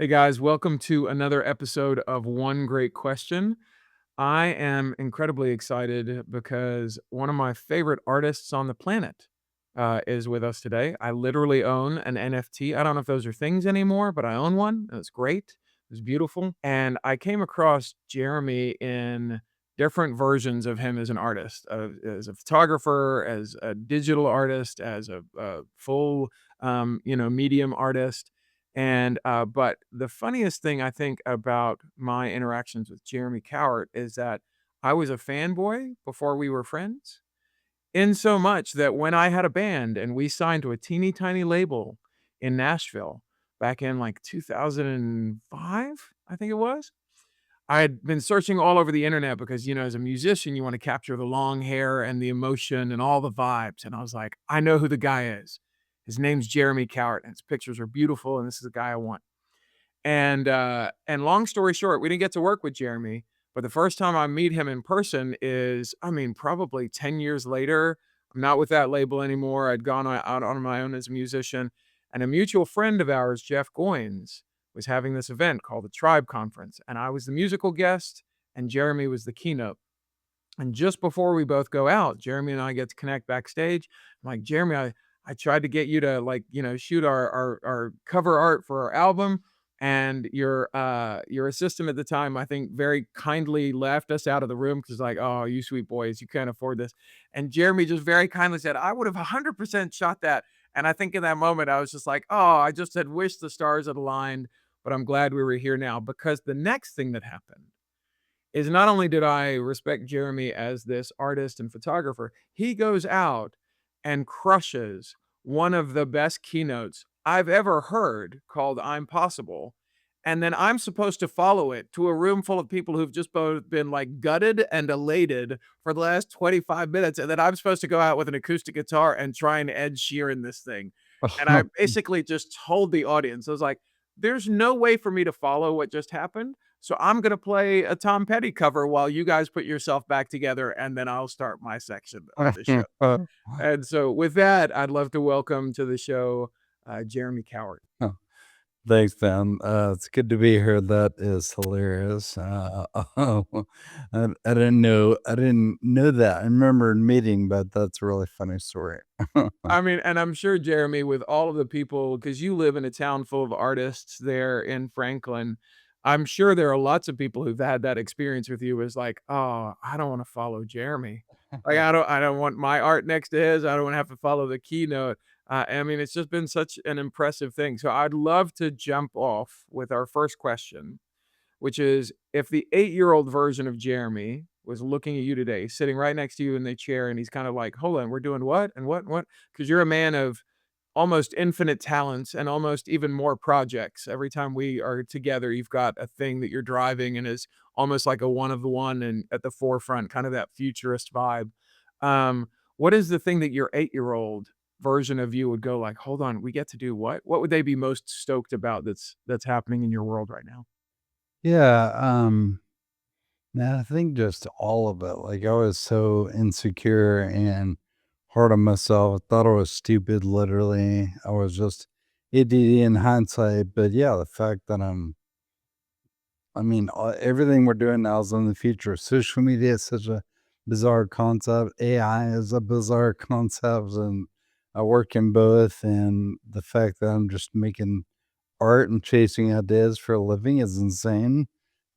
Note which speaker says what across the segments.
Speaker 1: Hey guys, welcome to another episode of One Great Question. I am incredibly excited because one of my favorite artists on the planet is with us today. I literally own an NFT. I don't know if those are things anymore, but I own one. It's great. It's beautiful. And I came across Jeremy in different versions of him as an artist, as a photographer, as a digital artist, as a full, medium artist. But the funniest thing I think about my interactions with Jeremy Cowart is that I was a fanboy before we were friends, in so much that when I had a band and we signed to a teeny tiny label in Nashville back in like 2005, I think it was. I had been searching all over the internet because, as a musician, you want to capture the long hair and the emotion and all the vibes. And I was like, I know who the guy is. His name's Jeremy Cowart, and his pictures are beautiful, and this is the guy I want. And long story short, we didn't get to work with Jeremy, but the first time I meet him in person is, I mean, probably 10 years later. I'm not with that label anymore. I'd gone out on my own as a musician, and a mutual friend of ours, Jeff Goins, was having this event called the Tribe Conference, and I was the musical guest, and Jeremy was the keynote. And just before we both go out, Jeremy and I get to connect backstage. I'm like, Jeremy, I tried to get you to like, shoot our cover art for our album. And your assistant at the time, I think, very kindly left us out of the room because like, oh, you sweet boys, you can't afford this. And Jeremy just very kindly said, I would have 100% shot that. And I think in that moment, I was just like, oh, I just had wished the stars had aligned, but I'm glad we were here now because the next thing that happened is not only did I respect Jeremy as this artist and photographer, he goes out and crushes one of the best keynotes I've ever heard called I'm Possible. And then I'm supposed to follow it to a room full of people who've just both been like gutted and elated for the last 25 minutes. And then I'm supposed to go out with an acoustic guitar and try and Ed Sheeran this thing. And I basically just told the audience, I was like, there's no way for me to follow what just happened. So I'm gonna play a Tom Petty cover while you guys put yourself back together, and then I'll start my section of the show. And so with that, I'd love to welcome to the show, Jeremy Cowart.
Speaker 2: Thanks, man. It's good to be here. That is hilarious. I didn't know that. I remember a meeting, but that's a really funny story.
Speaker 1: I mean, and I'm sure, Jeremy, with all of the people, because you live in a town full of artists there in Franklin, I'm sure there are lots of people who've had that experience with you as like, "Oh, I don't wanna follow Jeremy. Like, I don't want my art next to his. I don't wanna have to follow the keynote." I mean, it's just been such an impressive thing. So I'd love to jump off with our first question, which is if the 8-year-old version of Jeremy was looking at you today, sitting right next to you in the chair, and he's kind of like, "Hold on, we're doing what? And what? What?" Because you're a man of almost infinite talents and almost even more projects. Every time we are together, you've got a thing that you're driving and is almost like a one of the one and at the forefront, kind of that futurist vibe. What is the thing that your 8-year-old version of you would go like, "Hold on, we get to do what?" What would they be most stoked about that's happening in your world right now?
Speaker 2: Yeah, man, I think just all of it. Like I was so insecure and hard on myself. I thought I was stupid. Literally, I was just idiot in hindsight. But yeah, the fact that everything we're doing now is in the future. Social media is such a bizarre concept. AI is a bizarre concept, and I work in both. And the fact that I'm just making art and chasing ideas for a living is insane.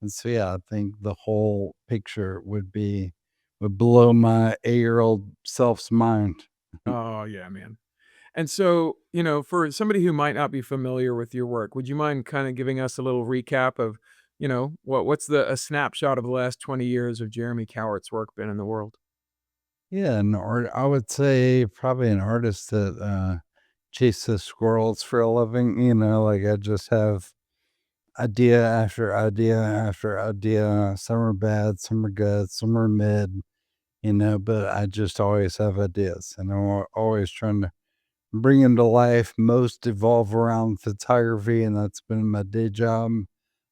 Speaker 2: And so, yeah, I think the whole picture would blow my 8-year-old self's mind.
Speaker 1: Oh, yeah, man. And so, for somebody who might not be familiar with your work, would you mind kind of giving us a little recap of, what's a snapshot of the last 20 years of Jeremy Cowart's work been in the world?
Speaker 2: Yeah, an art. I would say probably an artist that chases squirrels for a living. Like I just have idea after idea after idea. Some are bad, some are good, some are mid. But I just always have ideas, and always trying to bring them to life. Most evolve around photography, and that's been my day job.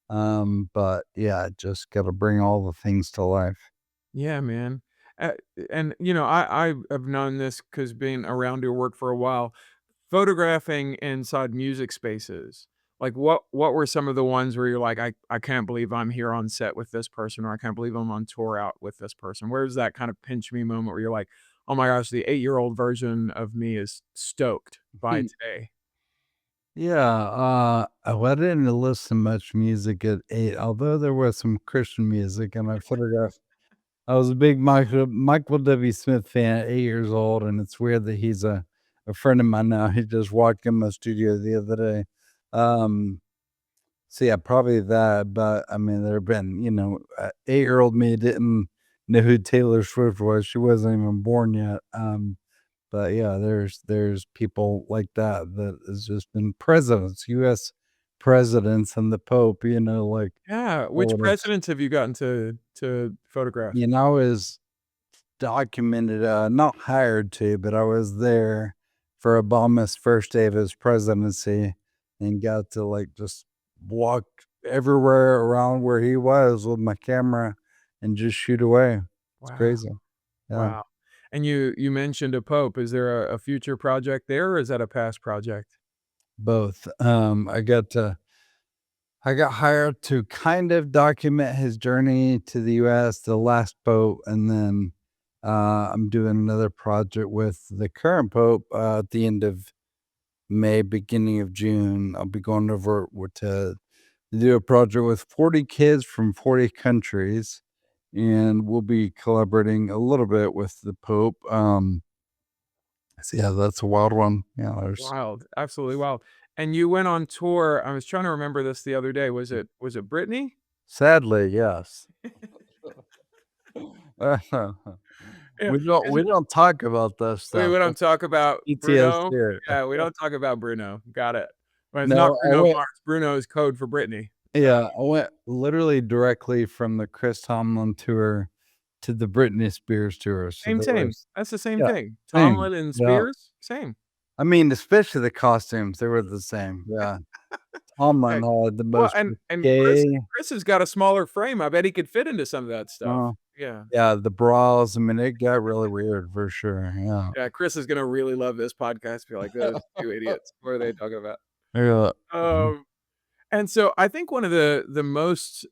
Speaker 2: But yeah, just got to bring all the things to life.
Speaker 1: Yeah, man. Uh, and I have known this because being around your work for a while, photographing inside music spaces Like, what were some of the ones where you're like, I can't believe I'm here on set with this person, or I can't believe I'm on tour out with this person? Where's that kind of pinch me moment where you're like, "Oh my gosh, the 8-year-old version of me is stoked by today."
Speaker 2: Yeah, well, I didn't listen to much music at 8, although there was some Christian music in my photograph. I was a big Michael W. Smith fan at 8 years old, and it's weird that he's a friend of mine now. He just walked in my studio the other day. Um, so yeah, probably that, but, I mean, there have been, 8-year-old me didn't know who Taylor Swift was. She wasn't even born yet, but yeah, there's people like that that has just been presidents, US presidents and the Pope, like,
Speaker 1: Yeah, which
Speaker 2: all this
Speaker 1: presidents have you gotten to photograph?
Speaker 2: is documented, not hired to, but I was there for Obama's first day of his presidency and got to, like, just walk everywhere around where he was with my camera and just shoot away. It's
Speaker 1: Wow,
Speaker 2: crazy. Yeah,
Speaker 1: wow. And you mentioned a pope. Is there a future project there, or is that a past project?
Speaker 2: both. I got hired to kind of document his journey to the US, the last pope, and then, I'm doing another project with the current pope, at the end of May, beginning of June. I'll be going over to do a project with 40 kids from 40 countries, and we'll be collaborating a little bit with the pope. So yeah, that's a wild one. Yeah, there's
Speaker 1: Wild, absolutely wild. And you went on tour. I was trying to remember this the other day. Was it Britney?
Speaker 2: sadly, yes.
Speaker 1: Yeah,
Speaker 2: We don't talk about that
Speaker 1: we
Speaker 2: stuff.
Speaker 1: don't
Speaker 2: That's
Speaker 1: talk about Bruno.
Speaker 2: PTSD.
Speaker 1: Yeah, we don't talk about Bruno. Got it. But it's not
Speaker 2: No, I
Speaker 1: Bruno
Speaker 2: went
Speaker 1: Mars. Bruno is code for Britney.
Speaker 2: yeah, I went literally directly from the Chris Tomlin tour to the Britney Spears tour, so
Speaker 1: Same,
Speaker 2: there
Speaker 1: same.
Speaker 2: was
Speaker 1: That's the same
Speaker 2: yeah,
Speaker 1: thing.
Speaker 2: same,
Speaker 1: Tomlin and
Speaker 2: yeah.
Speaker 1: Spears, same.
Speaker 2: I mean, especially the costumes, they were the same, yeah. Tomlin
Speaker 1: Heck,
Speaker 2: had the
Speaker 1: well,
Speaker 2: most
Speaker 1: and Chris
Speaker 2: gay
Speaker 1: Chris has got a smaller frame. I bet he could fit into some of that stuff.
Speaker 2: uh,
Speaker 1: Yeah.
Speaker 2: yeah, the bras, I mean, it got really weird for sure, yeah.
Speaker 1: Yeah, Chris is gonna really love this podcast. Be like, "Those 2 idiots. What are they talking about?"
Speaker 2: Yeah, mhm,
Speaker 1: Um And so I think one of the most,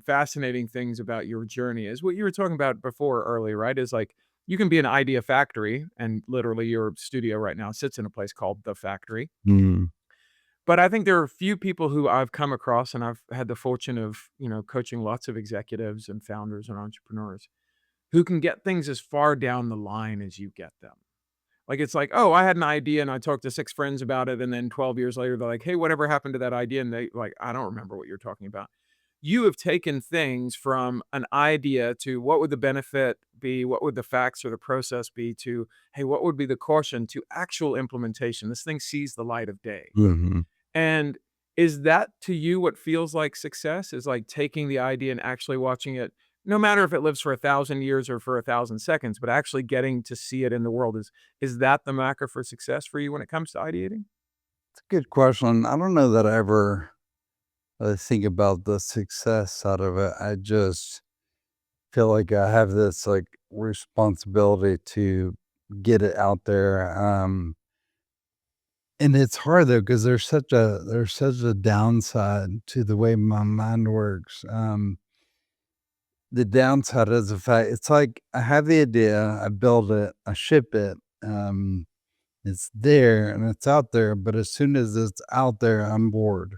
Speaker 1: fascinating things about your journey is what you were talking about before earlier, right? Is like, you can be an idea factory, and literally your studio right now sits in a place called The Factory.
Speaker 2: mhm,
Speaker 1: But I think there are a few people who I've come across, and I've had the fortune of, coaching lots of executives and founders and entrepreneurs who can get things as far down the line as you get them. Like, it's like, "Oh, I had an idea and I talked to 6 friends about it," and then 12 years later, they're like, "Hey, whatever happened to that idea?" And they like, "I don't remember what you're talking about." You have taken things from an idea to what would the benefit be, what would the facts or the process be, to, "Hey, what would be the caution?" to actual implementation. This thing sees the light of day.
Speaker 2: mhm.
Speaker 1: And is that to you what feels like success? Is like taking the idea and actually watching it, no matter if it lives for 1,000 years or for 1,000 seconds, but actually getting to see it in the world. Is that the marker for success for you when it comes to ideating?
Speaker 2: It's a good question. I don't know that I ever really think about the success side of it. I just feel like I have this, like, responsibility to get it out there, and it's hard though because there's such a downside to the way my mind works. The downside is the fact it's like I have the idea, I build it, I ship it, it's there and it's out there, but as soon as it's out there, I'm bored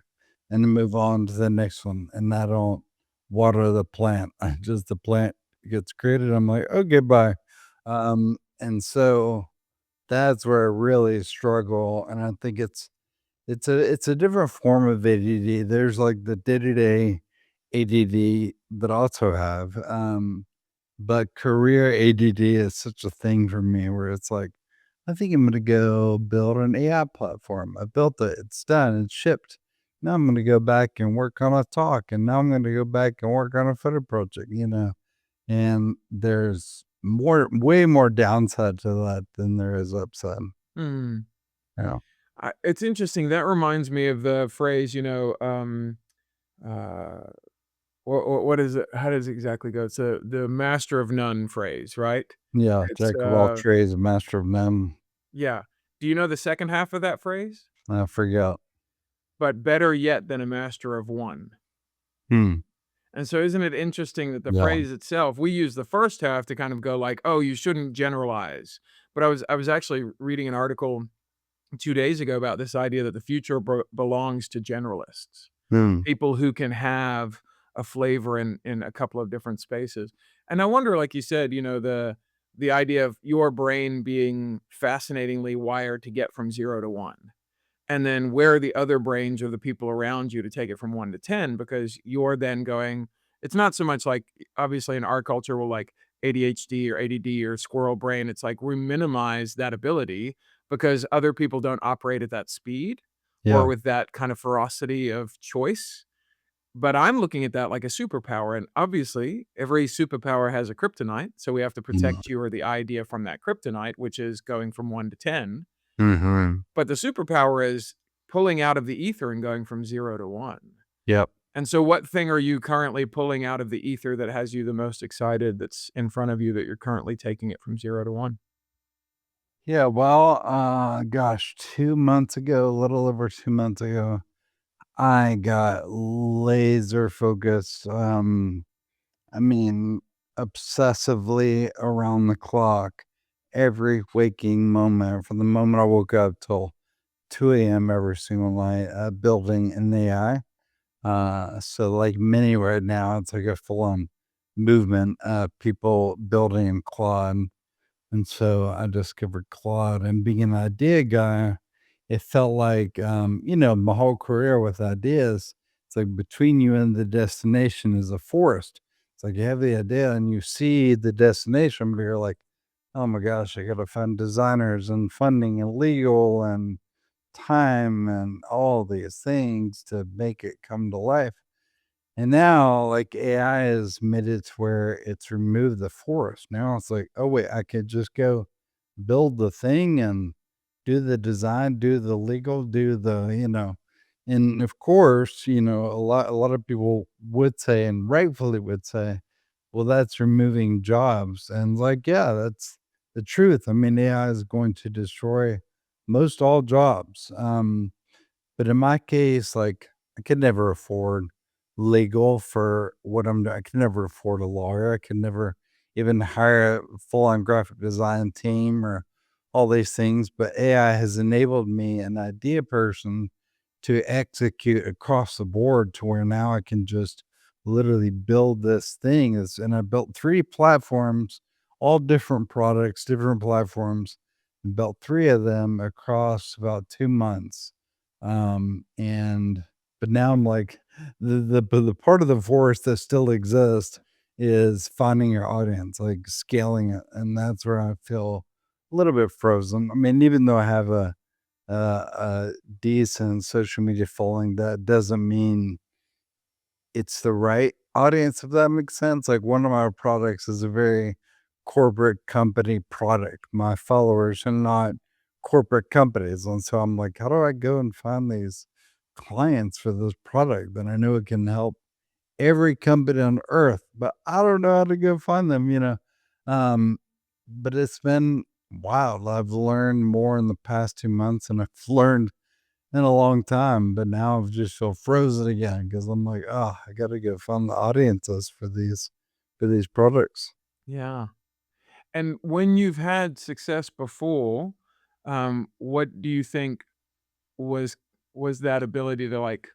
Speaker 2: and then move on to the next one. And I don't water the plant. I just the plant gets created. I'm like, okay, bye. And so that's where I really struggle. And I think it's a different form of ADD. There's like the day-to-day ADD that I also have. But career ADD is such a thing for me where it's like, I think I'm gonna go build an AI platform. I built it, it's done, it's shipped. Now I'm gonna go back and work on a talk, and now I'm gonna go back and work on a photo project. And there's way more downside to that than there is upside.
Speaker 1: Hmm.
Speaker 2: Yeah.
Speaker 1: It's interesting. That reminds me of the phrase, uh, what is it? How does it exactly go? It's the master of none phrase, right?
Speaker 2: Yeah,
Speaker 1: It's,
Speaker 2: jack of all trades, master of none.
Speaker 1: yeah. Do you know the second half of that phrase?
Speaker 2: I forgot.
Speaker 1: but better yet than a master of one.
Speaker 2: Hmm.
Speaker 1: And so isn't it interesting that the
Speaker 2: Yeah.
Speaker 1: phrase itself, we use the first half to kind of go like, "Oh, you shouldn't generalize." But I was actually reading an article 2 days ago about this idea that the future belongs to generalists,
Speaker 2: Hmm.
Speaker 1: people who can have a flavor in a couple of different spaces. And I wonder, like you said, the idea of your brain being fascinatingly wired to get from 0 to 1. And then where are the other brains or the people around you to take it from 1 to 10, because you're then going, it's not so much like, obviously in our culture, we'll like ADHD or ADD or squirrel brain. It's like we minimize that ability because other people don't operate at that speed or
Speaker 2: Yeah.
Speaker 1: with that kind of ferocity of choice. But I'm looking at that like a superpower. And obviously, every superpower has a kryptonite. So we have to
Speaker 2: Mhm.
Speaker 1: protect you or the idea from that kryptonite, which is going from 1 to 10.
Speaker 2: Mhm.
Speaker 1: But the superpower is pulling out of the ether and going from 0 to 1.
Speaker 2: Yep.
Speaker 1: And so what thing are you currently pulling out of the ether that has you the most excited that's in front of you that you're currently taking it from 0 to 1?
Speaker 2: Yeah, well, gosh, 2 months ago, a little over 2 months ago, I got laser focused, I mean, obsessively around the clock, every waking moment from the moment I woke up till 2 a.m. every single night, building an AI. So like many right now, it's like a full-on movement, people building in Claude. And so I discovered Claude, and being an idea guy, it felt like, my whole career with ideas, it's like between you and the destination is a forest. It's like you have the idea and you see the destination, but you're like, oh my gosh, I got to find designers and funding and legal and time and all these things to make it come to life. And now, like, AI has made it to where it's removed the forest. Now it's like, oh wait, I could just go build the thing and do the design, do the legal, do and of course, a lot of people would say, and rightfully would say, well, that's removing jobs. And like, yeah, that's the truth. I mean, AI is going to destroy most all jobs. But in my case, like, I could never afford legal for what I'm doing. I could never afford a lawyer. I could never even hire a full-on graphic design team or all these things. But AI has enabled me, an idea person, to execute across the board to where now I can just literally build this thing. And I built 3 platforms, all different products, different platforms, and built 3 of them across about 2 months. And but now I'm like, the part of the forest that still exists is finding your audience, like scaling it, and that's where I feel a little bit frozen. I mean, even though I have a decent social media following, that doesn't mean it's the right audience, if that makes sense. Like, one of my products is a very corporate company product. My followers are not corporate companies, and so I'm like, "How do I go and find these clients for this product that I know it can help every company on earth, but I don't know how to go find them?" Um, but it's been wild. I've learned more in the past 2 months than I've learned in a long time, but now I've just feel frozen again because 'cause I'm like, "Oh, I gotta go find the audiences for these products."
Speaker 1: Yeah. And when you've had success before, what do you think was was that ability to, like,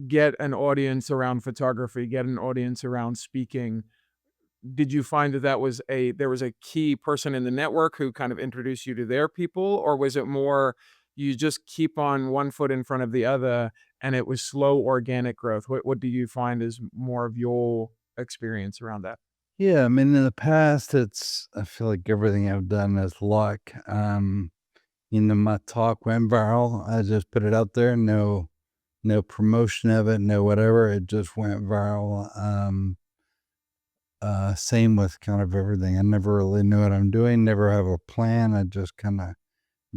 Speaker 1: get an audience around photography, get an audience around speaking? Did you find that there was a key person in the network who kind of introduced you to their people, or was it more you just keep on one foot in front of the other and it was slow organic growth? What do you find is more of your experience around that?
Speaker 2: Yeah, I mean, in the past, I feel like everything I've done is luck. My talk went viral. I just put it out there, no promotion of it, no whatever. It just went viral. Same with kind of everything. I never really know what I'm doing, never have a plan. I just kinda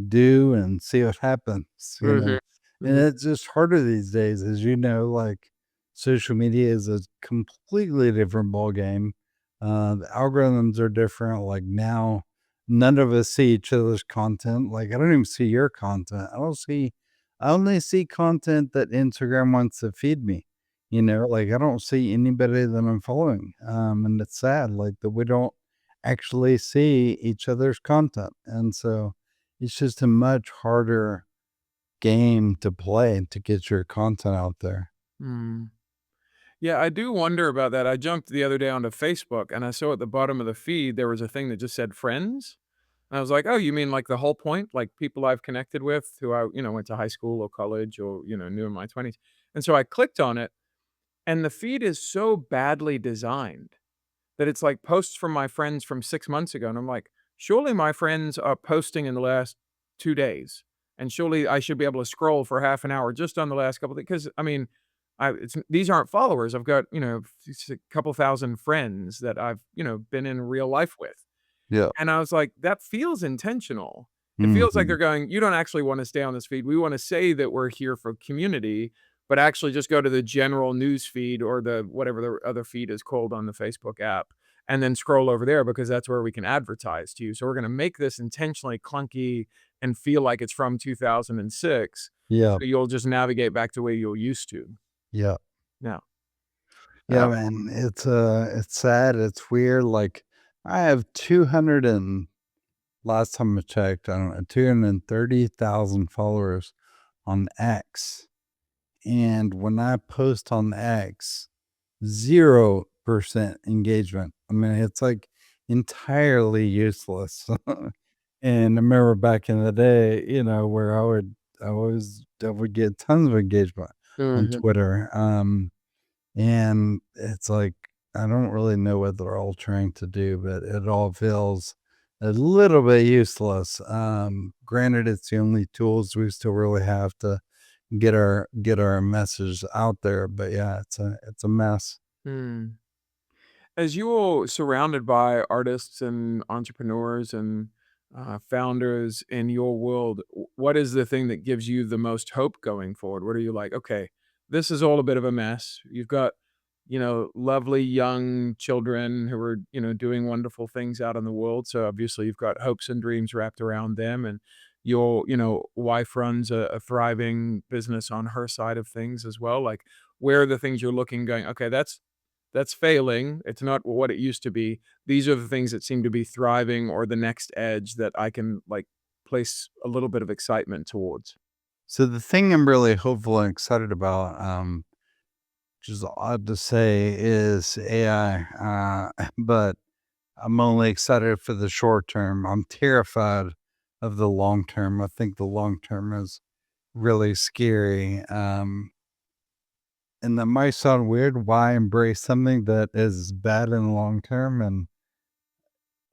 Speaker 2: do and see what happens.
Speaker 1: Mhm.
Speaker 2: And
Speaker 1: Mhm.
Speaker 2: it's just harder these days, as like social media is a completely different ball game. The algorithms are different. Like now, none of us see each other's content. Like I don't even see your content. I don't see I only see content that Instagram wants to feed me, like, I don't see anybody that I'm following, and it's sad, like, that we don't actually see each other's content, and so it's just a much harder game to play to get your content out there.
Speaker 1: Hmm. Yeah, I do wonder about that. I jumped the other day onto Facebook, and I saw at the bottom of the feed, there was a thing that just said "friends." And I was like, "Oh, you mean like the whole point? Like people I've connected with who I, went to high school or college or, knew in my 20s." And so I clicked on it, and the feed is so badly designed that it's like posts from my friends from 6 months ago, and I'm like, "Surely my friends are posting in the last 2 days, and surely I should be able to scroll for half an hour just on the last couple because, I mean, these aren't followers. I've got, a couple thousand friends that I've, been in real life with."
Speaker 2: Yeah.
Speaker 1: And I was like, "That feels intentional." It feels like
Speaker 2: Mhm.
Speaker 1: they're going, "You don't actually wanna stay on this feed. We wanna say that we're here for community, but actually just go to the general news feed or the whatever the other feed is called on the Facebook app, and then scroll over there because that's where we can advertise to you. So we're gonna make this intentionally clunky and feel like it's from 2006,
Speaker 2: Yeah.
Speaker 1: so you'll just navigate back to where you're used to."
Speaker 2: Yeah.
Speaker 1: Yeah.
Speaker 2: Yeah, man, it's sad, it's weird, like, I have 200 and last time I checked, I don't know, 230,000 followers on X, and when I post on X, 0% engagement. I mean, it's, like, entirely useless. And I remember back in the day, where I would get tons of engagement on
Speaker 1: Mhm.
Speaker 2: Twitter, and it's like, I don't really know what they're all trying to do, but it all feels a little bit useless. Granted, it's the only tools we still really have to get our message out there, but yeah, it's a mess.
Speaker 1: Mm. As you're surrounded by artists and entrepreneurs and founders in your world, what is the thing that gives you the most hope going forward? What are you like? Okay, this is all a bit of a mess. You've got, lovely young children who are, doing wonderful things out in the world. So obviously you've got hopes and dreams wrapped around them, and your, wife runs a thriving business on her side of things as well. Like, where are the things you're looking, going, okay, that's failing. It's not what it used to be. These are the things that seem to be thriving or the next edge that I can, like, place a little bit of excitement towards.
Speaker 2: So the thing I'm really hopeful and excited about, which is odd to say, is AI. But I'm only excited for the short term. I'm terrified of the long term. I think the long term is really scary. And that might sound weird. Why embrace something that is bad in the long term? And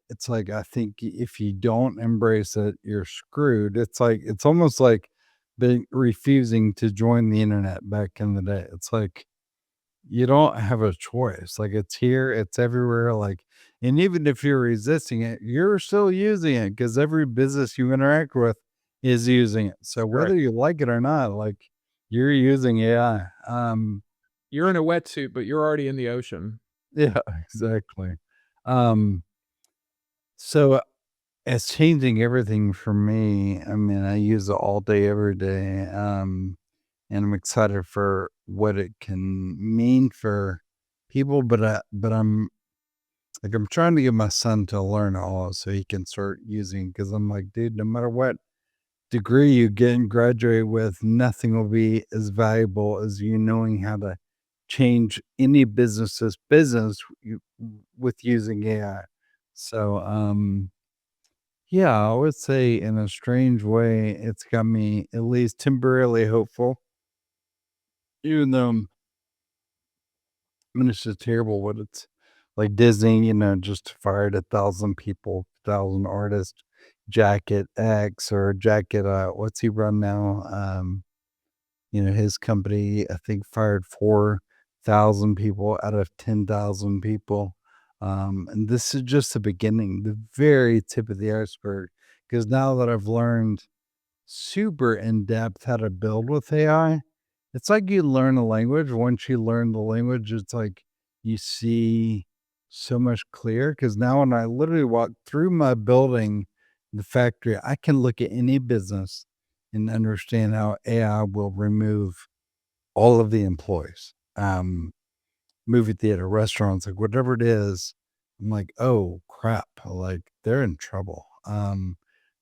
Speaker 2: it's like, I think if you don't embrace it, you're screwed. It's almost like being refusing to join the internet back in the day. It's like, you don't have a choice. Like, it's here, it's everywhere. Like, and even if you're resisting it, you're still using it because every business you interact with is using it. So
Speaker 1: Right.
Speaker 2: whether you like it or not, like, you're using AI.
Speaker 1: You're in a wetsuit, but you're already in the ocean.
Speaker 2: Yeah, exactly. Um, so it's changing everything for me. I mean, I use it all day, every day. And I'm excited for what it can mean for people. But I'm trying to get my son to learn it all so he can start using. Because I'm like, dude, no matter what degree you get and graduate with, nothing will be as valuable as you knowing how to change any business's business with using AI. So, yeah, I would say in a strange way, it's got me at least temporarily hopeful, even though I mean, it's just terrible what it's like. Disney, just fired 1,000 people, 1,000 artists. Jacket X or Jacket, what's he run now? His company, I think, fired 4,000 people out of 10,000 people. And this is just the beginning, the very tip of the iceberg. Because now that I've learned super in depth how to build with AI. It's like you learn a language. Once you learn the language, it's like you see so much clearer. Because now, when I literally walk through my building, the factory, I can look at any business and understand how AI will remove all of the employees. Movie theater, restaurants, like whatever it is, I'm like, "Oh, crap," like, they're in trouble.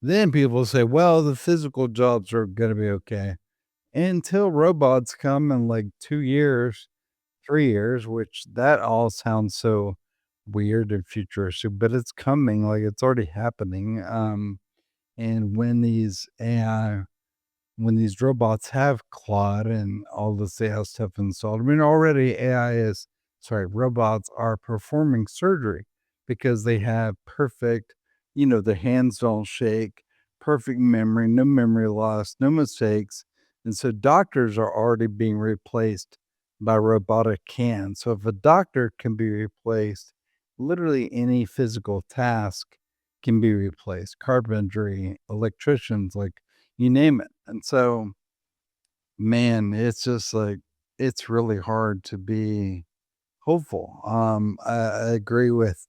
Speaker 2: Then people say, "Well, the physical jobs are gonna be okay." Until robots come in, like, 2 years, 3 years, which that all sounds so weird and futuristic, but it's coming, like, it's already happening, and when these robots have Claude and all this AI stuff installed, I mean, already robots are performing surgery because they have perfect, their hands don't shake, perfect memory, no memory loss, no mistakes. And so doctors are already being replaced by robotic hands. So if a doctor can be replaced, literally any physical task can be replaced. Carpentry, electricians, like you name it. And so, man, it's just like it's really hard to be hopeful. I agree with,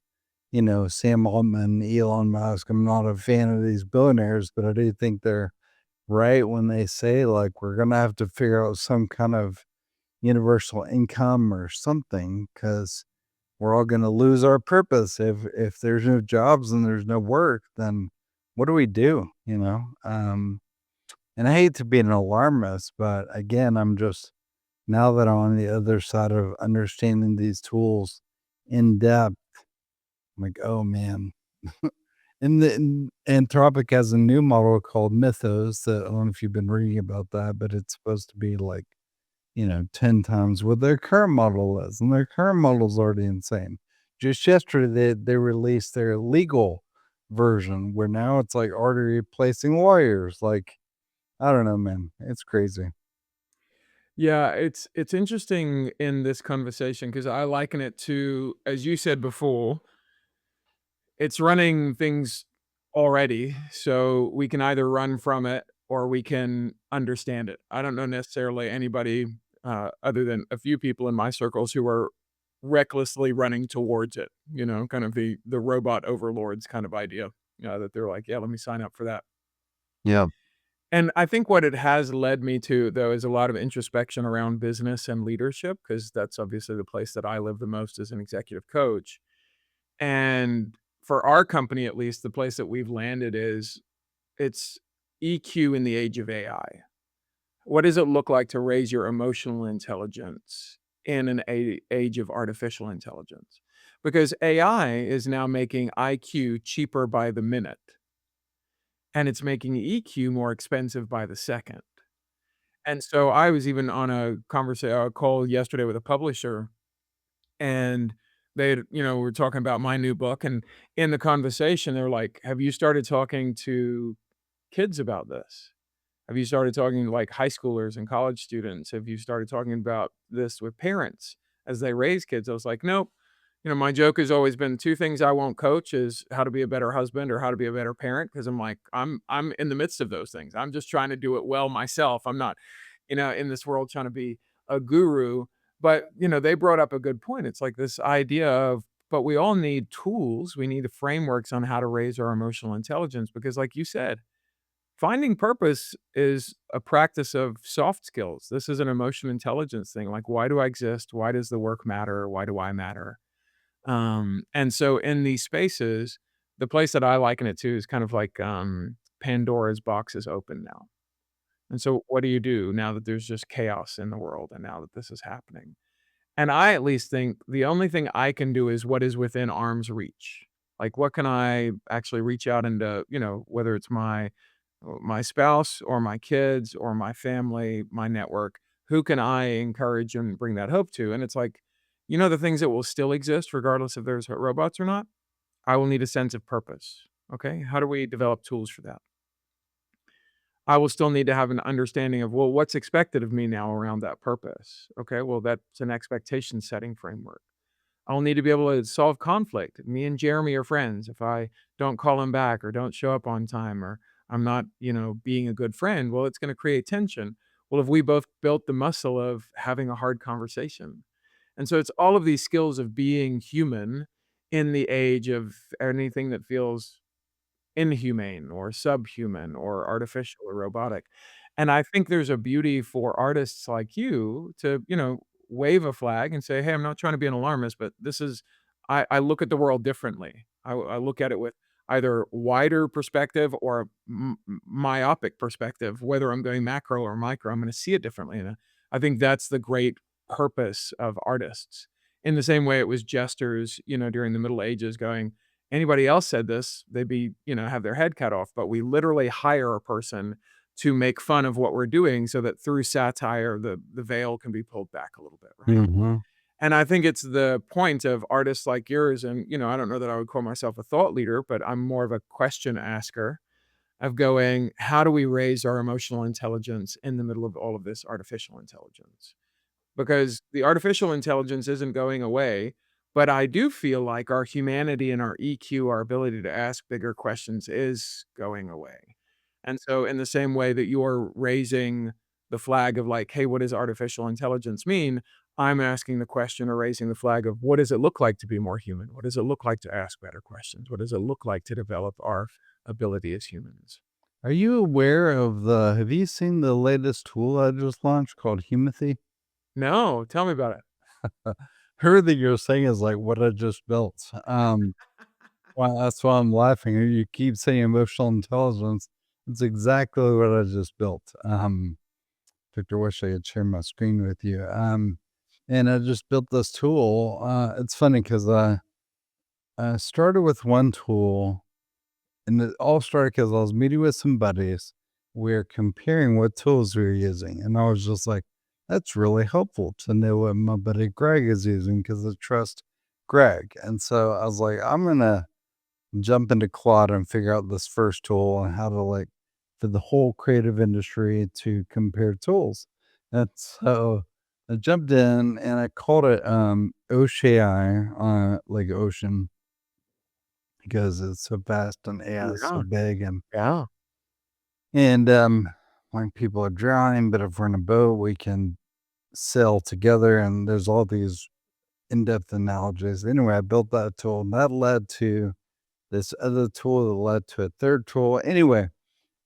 Speaker 2: Sam Altman, Elon Musk. I'm not a fan of these billionaires, but I do think they're right when they say like we're gonna have to figure out some kind of universal income or something because we're all gonna lose our purpose if there's no jobs and there's no work, then what do we do? And I hate to be an alarmist, but again, I'm just now that I'm on the other side of understanding these tools in depth, I'm like, oh man. And Anthropic has a new model called Mythos that I don't know if you've been reading about that, but it's supposed to be like, 10 times what their current model is. And their current model is already insane. Just yesterday, they released their legal version where now it's like already replacing lawyers. Like, I don't know, man. It's crazy.
Speaker 1: Yeah, it's interesting in this conversation because I liken it to, as you said before, it's running things already, so we can either run from it or we can understand it. I don't know necessarily anybody, other than a few people in my circles who are recklessly running towards it, kind of the robot overlords kind of idea, that they're like, "Yeah, let me sign up for that."
Speaker 2: Yeah.
Speaker 1: And I think what it has led me to, though, is a lot of introspection around business and leadership, because that's obviously the place that I live the most as an executive coach. And for our company, at least, the place that we've landed is it's EQ in the age of AI. What does it look like to raise your emotional intelligence in an age of artificial intelligence? Because AI is now making IQ cheaper by the minute, and it's making EQ more expensive by the second. And so I was even on a call yesterday with a publisher, and were talking about my new book, and in the conversation, they were like, "Have you started talking to kids about this? Have you started talking to, like, high schoolers and college students? Have you started talking about this with parents as they raise kids?" I was like, "Nope." My joke has always been 2 things I won't coach is how to be a better husband or how to be a better parent, because 'cause I'm like, I'm in the midst of those things. I'm just trying to do it well myself. I'm not, in this world trying to be a guru. But, they brought up a good point. It's like this idea of, but we all need tools. We need frameworks on how to raise our emotional intelligence because, like you said, finding purpose is a practice of soft skills. This is an emotional intelligence thing. Like, why do I exist? Why does the work matter? Why do I matter? And so in these spaces, the place that I liken it to is kind of like Pandora's box is open now. And so what do you do now that there's just chaos in the world and now that this is happening? And I at least think the only thing I can do is what is within arm's reach. Like, what can I actually reach out into, whether it's my spouse or my kids or my family, my network, who can I encourage and bring that hope to? And it's like, the things that will still exist regardless if there's robots or not, I will need a sense of purpose. Okay? How do we develop tools for that? I will still need to have an understanding of, well, what's expected of me now around that purpose? Okay, well, that's an expectation setting framework. I'll need to be able to solve conflict. Me and Jeremy are friends. If I don't call him back or don't show up on time or I'm not, being a good friend, well, it's going to create tension. Well, if we both built the muscle of having a hard conversation. And so it's all of these skills of being human in the age of anything that feels inhumane or subhuman or artificial or robotic. And I think there's a beauty for artists like you to, wave a flag and say, "Hey, I'm not trying to be an alarmist, but this is I look at the world differently. I look at it with either wider perspective or myopic perspective, whether I'm going macro or micro, I'm gonna see it differently." And I think that's the great purpose of artists. In the same way it was jesters, during the Middle Ages going, anybody else said this, they'd be, have their head cut off, but we literally hire a person to make fun of what we're doing so that through satire, the veil can be pulled back a little bit, right?
Speaker 2: Mhm.
Speaker 1: And I think it's the point of artists like yours and, I don't know that I would call myself a thought leader, but I'm more of a question asker of going, how do we raise our emotional intelligence in the middle of all of this artificial intelligence? Because the artificial intelligence isn't going away, but I do feel like our humanity and our EQ, our ability to ask bigger questions is going away. And so in the same way that you're raising the flag of like, "Hey, what does artificial intelligence mean?" I'm asking the question or raising the flag of what does it look like to be more human? What does it look like to ask better questions? What does it look like to develop our ability as humans?
Speaker 2: Are you aware of have you seen the latest tool I just launched called Humathy?
Speaker 1: No, tell me about it.
Speaker 2: Everything you're saying is like what I just built. Well, that's why I'm laughing. You keep saying emotional intelligence. It's exactly what I just built. Victor, wish I could share my screen with you. And I just built this tool. It's funny because I started with one tool, and it all started because I was meeting with some buddies. We're comparing what tools we were using, and I was just like, "That's really helpful to know what my buddy Greg is using because I trust Greg." And so I was like, "I'm gonna jump into Claude and figure out this first tool and how to like for the whole creative industry to compare tools." And so I jumped in and I called it OceAI, like ocean, because it's so vast and AI is so
Speaker 1: Yeah,
Speaker 2: big
Speaker 1: yeah.
Speaker 2: and when people are drowning, but if we're in a boat, we can sail together and there's all these in-depth analogies. Anyway, I built that tool and that led to this other tool that led to a third tool. Anyway,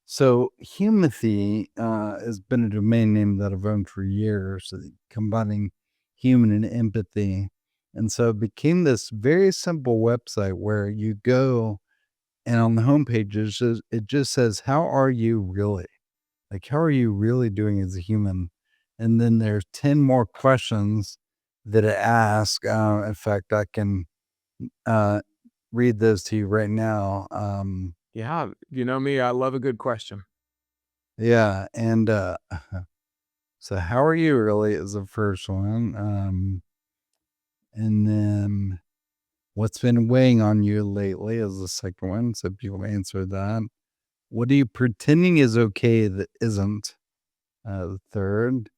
Speaker 2: so Humathy has been a domain name that I've owned for years, combining human and empathy. And so it became this very simple website where you go and on the homepage it just says, "How are you really? Like, how are you really doing as a human?" And then there's 10 more questions that it asks. In fact, I can uh, read those to you right now.
Speaker 1: Yeah, you know me, I love a good question.
Speaker 2: Yeah, and so how are you really is the first one. And then what's been weighing on you lately is the second one. So people answer that. What are you pretending is okay that isn't? The third.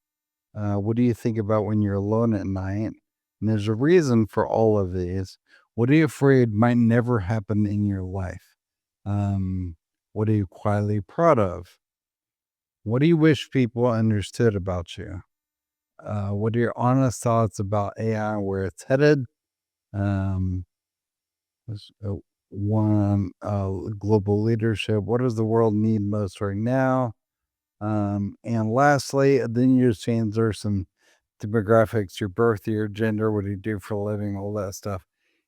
Speaker 2: What do you think about when you're alone at night? And there's a reason for all of these. What are you afraid might never happen in your life? Um, what are you quietly proud of? What do you wish people understood about you? What are your honest thoughts about AI and where it's headed? Um, there's, one, global leadership. What does the world need most right now? And lastly, then you just answer some demographics, your birth year, gender, what do you do for a living, all that stuff.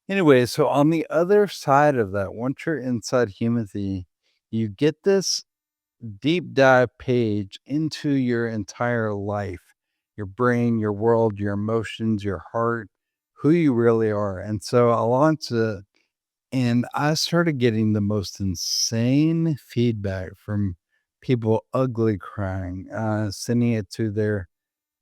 Speaker 2: Anyway, so on the other side of that, once you're inside Humathy, you get this deep dive page into your entire life, your brain, your world, your emotions, your heart, who you really are. And so I launched it and I started getting the most insane feedback from people ugly crying, sending it to their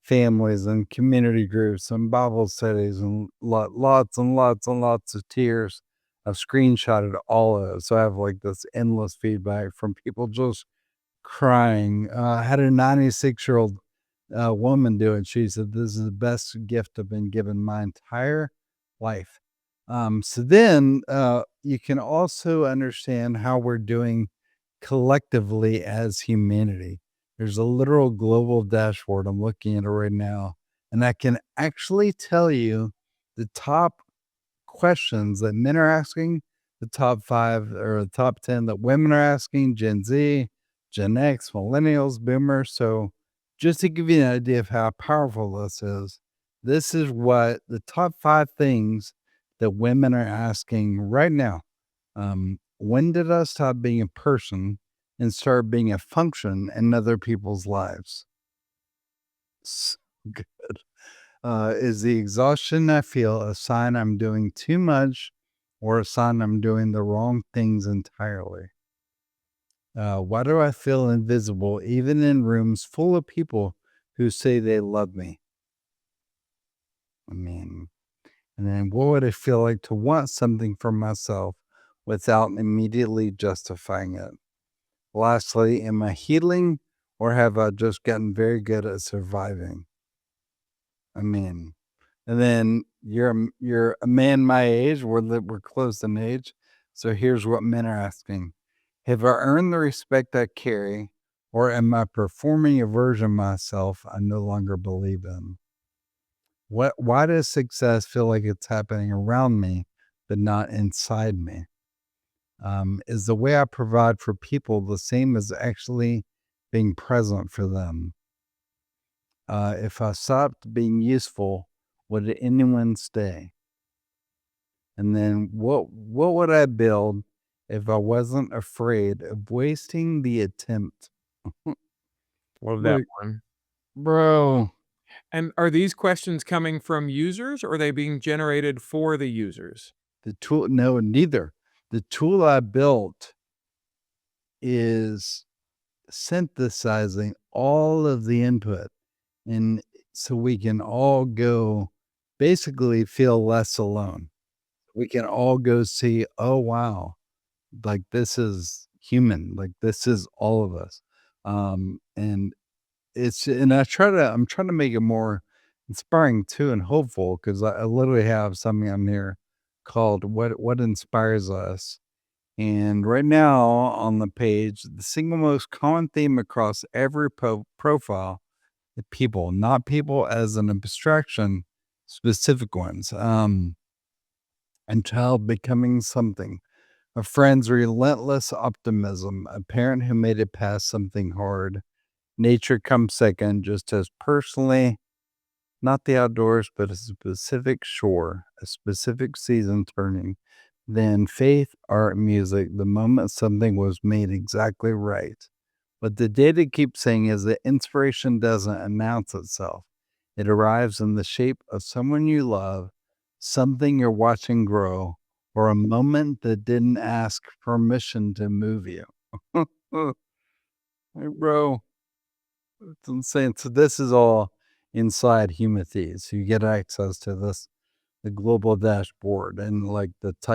Speaker 2: families and community groups and Bible studies and lots and lots and lots of tears. I've screenshotted all of it. So I have like this endless feedback from people just crying. I had a 96-year-old woman do it. She said, "This is the best gift I've been given my entire life." So then you can also understand how we're doing collectively as humanity. There's a literal global dashboard. I'm looking at it right now, and I can actually tell you the top questions that men are asking the top 5 or the top 10 that women are asking, Gen Z, Gen X, millennials, boomers. So just to give you an idea of how powerful this is what the top 5 things that women are asking right now. When did I stop being a person and start being a function in other people's lives? S- Good. Is the exhaustion I feel a sign I'm doing too much or a sign I'm doing the wrong things entirely? Why do I feel invisible even in rooms full of people who say they love me? I mean, and then what would it feel like to want something for myself without immediately justifying it? Lastly, am I healing or have I just gotten very good at surviving? I mean, and then you're a man my age. We're close in age, so here's what men are asking: have I earned the respect I carry, or am I performing a version of myself I no longer believe in? What? Why does success feel like it's happening around me, but not inside me? Is the way I provide for people the same as actually being present for them? If I stopped being useful, would anyone stay? And then what would I build if I wasn't afraid of wasting the attempt?
Speaker 1: Love that
Speaker 2: Like,
Speaker 1: one.
Speaker 2: bro,
Speaker 1: And are these questions coming from users or are they being generated for the users?
Speaker 2: the tool, no, neither. The tool I built is synthesizing all of the input. And so we can all go basically feel less alone. We can all go see, oh, wow, like this is human, like this is all of us. And and I'm trying to make it more inspiring too and hopeful because I literally have something on here called what inspires us. And right now on the page, the single most common theme across every profile, the people, not people as an abstraction, specific ones. And child becoming something, a friend's relentless optimism, a parent who made it past something hard. Nature comes second, just as personally, not the outdoors, but a specific shore, a specific season turning. Then faith, art, music, the moment something was made exactly right. What the data keeps saying is that inspiration doesn't announce itself. It arrives in the shape of someone you love, something you're watching grow, or a moment that didn't ask permission to move you. Hey, bro, it's insane. So this is all inside Humathy. So you get access to this, the global dashboard, and like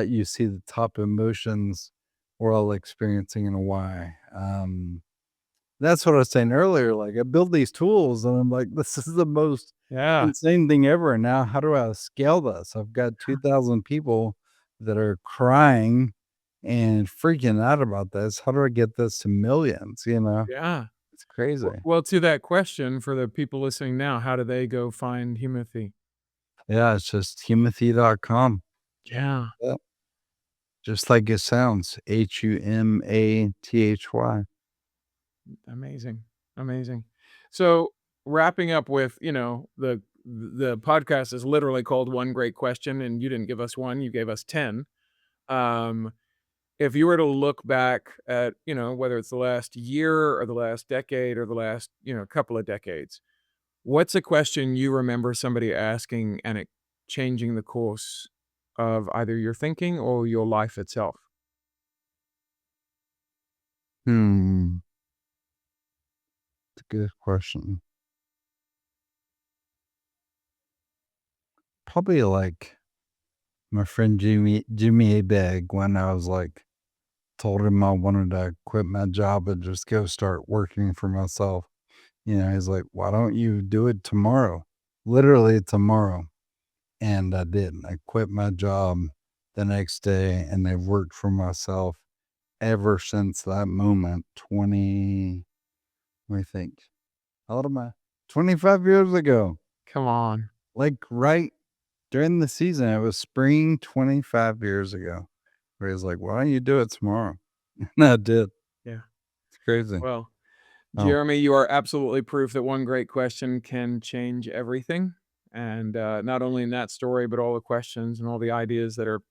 Speaker 2: you see the top emotions we're all experiencing and why. That's what I was saying earlier, like, I build these tools and I'm like, "This is the most
Speaker 1: Yeah.
Speaker 2: insane thing ever, and now how do I scale this?" I've got 2,000 people that are crying and freaking out about this. How do I get this to millions, you know?
Speaker 1: Yeah.
Speaker 2: It's crazy.
Speaker 1: Well, to that question for the people listening now, how do they go find Humathy?
Speaker 2: Yeah, it's just humathy.com.
Speaker 1: Yeah.
Speaker 2: Yep. Just like it sounds, Humathy.
Speaker 1: Amazing. Amazing. So, wrapping up with, the podcast is literally called One Great Question, and you didn't give us one, you gave us 10. Um, if you were to look back at, whether it's the last year or the last decade or the last, couple of decades, what's a question you remember somebody asking and it changing the course of either your thinking or your life itself?
Speaker 2: Hmm, it's a good question. Probably like my friend Jimmy A. Bag when I was like told him I wanted to quit my job and just go start working for myself. You know, he's like, "Why don't you do it tomorrow?" Literally tomorrow. And I did. I quit my job the next day and I've worked for myself ever since that moment. 20, let me think. How old am I? 25 years ago.
Speaker 1: Come on.
Speaker 2: Like right during the season. It was spring 25 years ago. where he's like, "Why don't you do it tomorrow?" And I did.
Speaker 1: Yeah.
Speaker 2: It's crazy.
Speaker 1: Well,
Speaker 2: Oh,
Speaker 1: Jeremy, you are absolutely proof that one great question can change everything. And not only in that story, but all the questions and all the ideas that are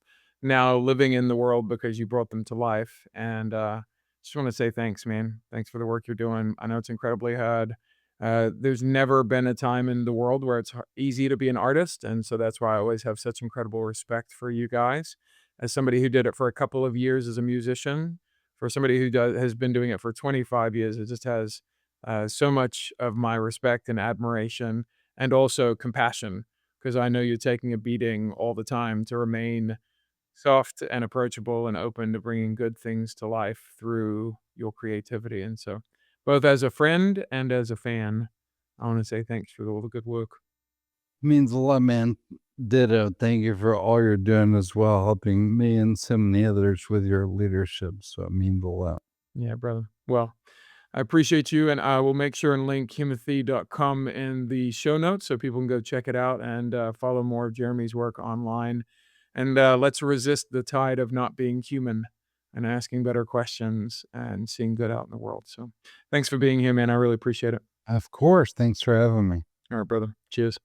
Speaker 1: now living in the world because you brought them to life. And just want to say thanks, man. Thanks for the work you're doing. I know it's incredibly hard. There's never been a time in the world where it's easy to be an artist. And so that's why I always have such incredible respect for you guys. As somebody who did it for a couple of years as a musician, for somebody who has been doing it for 25 years, it just has so much of my respect and admiration and also compassion because I know you're taking a beating all the time to remain soft and approachable and open to bringing good things to life through your creativity. And so, both as a friend and as a fan, I want to say thanks for all the good work.
Speaker 2: means a lot, man. Ditto. Thank you for all you're doing as well, helping me and so many others with your leadership. So it means a lot.
Speaker 1: Yeah, brother. Well, I appreciate you, and I will make sure and link humathy.com in the show notes so people can go check it out and follow more of Jeremy's work online. And let's resist the tide of not being human and asking better questions and seeing good out in the world. So thanks for being here, man. I really appreciate it.
Speaker 2: Of course. Thanks for having me.
Speaker 1: All right, brother. Cheers.